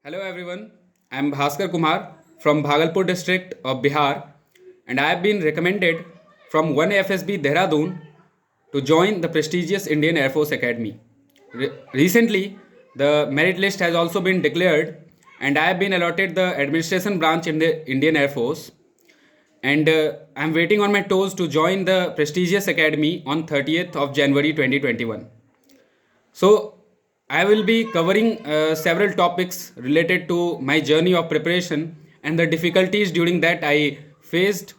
Hello everyone, I am Bhaskar Kumar from Bhagalpur district of Bihar, and I have been recommended from 1FSB Dehradun to join the prestigious Indian Air Force Academy. Recently, the merit list has also been declared, and I have been allotted the administration branch in the Indian Air Force. And I'm waiting on my toes to join the prestigious academy on 30th of January 2021. So, I will be covering several topics related to my journey of preparation and the difficulties during that I faced,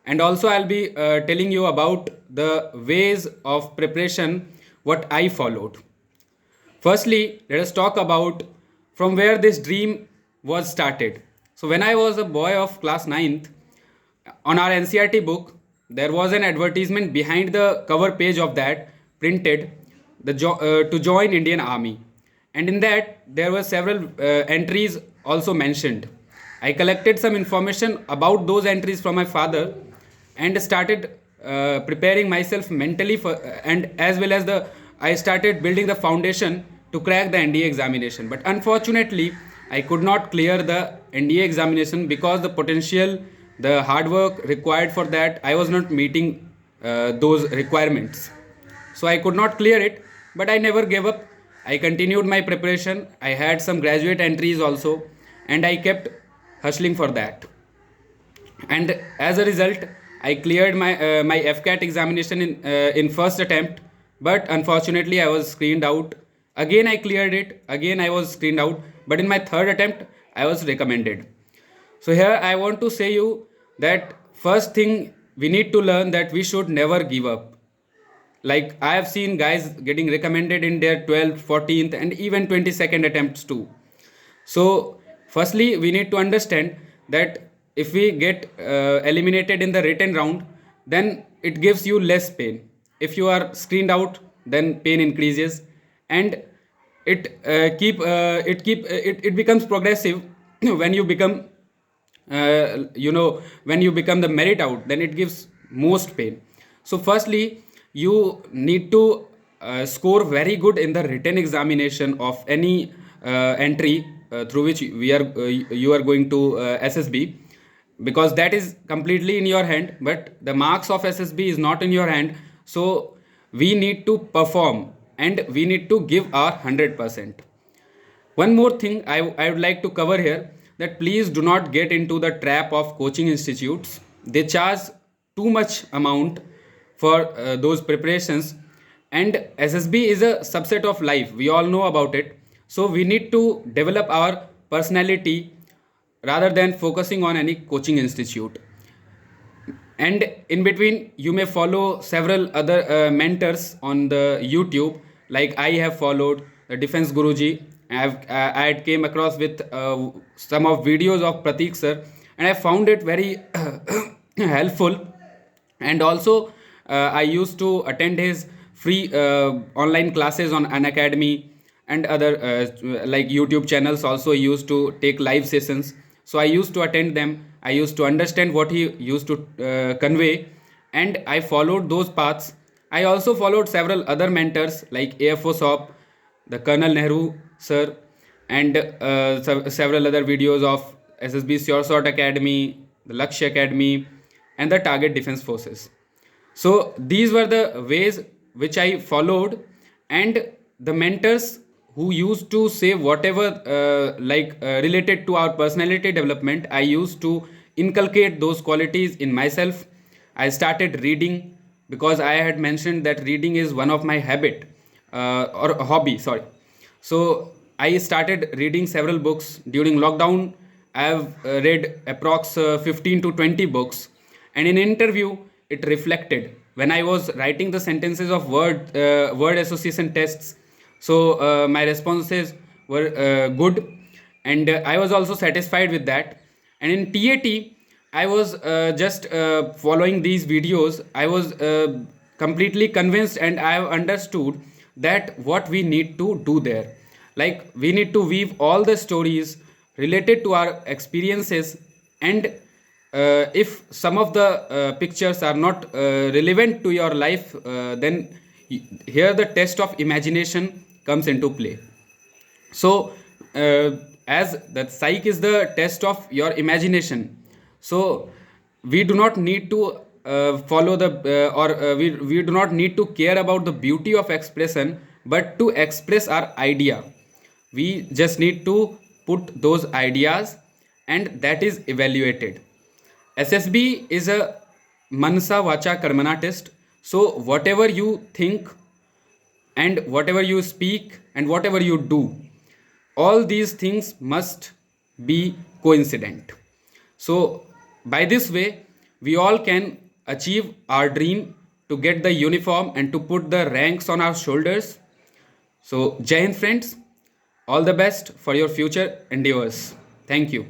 and also I'll be telling you about the ways of preparation what I followed. Firstly, let us talk about from where this dream was started. So, when I was a boy of class ninth, on our NCRT book, there was an advertisement behind the cover page of that printed to join Indian Army, and in that there were several entries also mentioned. I collected some information about those entries from my father and started preparing myself mentally for and as well as the I started building the foundation to crack the NDA examination. But unfortunately, I could not clear the NDA examination because the potential, the hard work required for that, I was not meeting those requirements. So I could not clear it, but I never gave up. I continued my preparation. I had some graduate entries also, and I kept hustling for that. And as a result, I cleared my FCAT examination in first attempt, but unfortunately I was screened out. Again I cleared it. Again I was screened out, but in my third attempt I was recommended. So here I want to say you that first thing we need to learn that we should never give up. Like I have seen guys getting recommended in their 12th, 14th, and even 22nd attempts too. So, firstly, we need to understand that if we get eliminated in the written round, then it gives you less pain. If you are screened out, then pain increases, and it becomes progressive when you become when you become the merit out, then it gives most pain. So firstly, you need to score very good in the written examination of any entry through which you are going to SSB, because that is completely in your hand, but the marks of SSB is not in your hand. So we need to perform and we need to give our 100%. One more thing I would like to cover here, that please do not get into the trap of coaching institutes. They charge too much amount for those preparations, and SSB is a subset of life. We all know about it. So we need to develop our personality rather than focusing on any coaching institute. And in between you may follow several other mentors on the YouTube, like I have followed the Defense Guruji. I had came across with some of videos of Pratik sir, and I found it very helpful. And also I used to attend his free online classes on an academy, and other like YouTube channels also used to take live sessions. So I used to attend them. I used to understand what he used to convey, and I followed those paths. I also followed several other mentors like AFO SOP, the Colonel Nehru sir, and several other videos of SSB Sure Shot Academy, the Lakshya Academy, and the Target Defense Forces. So these were the ways which I followed, and the mentors who used to say whatever related to our personality development, I used to inculcate those qualities in myself. I started reading because I had mentioned that reading is one of my habit or hobby. Sorry. So I started reading several books during lockdown. I have read approx 15 to 20 books, and in interview it reflected when I was writing the sentences of word association tests. So my responses were good, and I was also satisfied with that. And in TAT I was just following these videos. I was completely convinced, and I have understood that what we need to do there, like we need to weave all the stories related to our experiences. And if some of the pictures are not relevant to your life, then here the test of imagination comes into play. So as the psych is the test of your imagination. So we do not need to follow the we do not need to care about the beauty of expression, but to express our idea. We just need to put those ideas, and that is evaluated. SSB is a Mansa Vacha Karmana test. So whatever you think and whatever you speak and whatever you do, all these things must be coincident. So by this way, we all can achieve our dream to get the uniform and to put the ranks on our shoulders. So Jai Hind friends, all the best for your future endeavors. Thank you.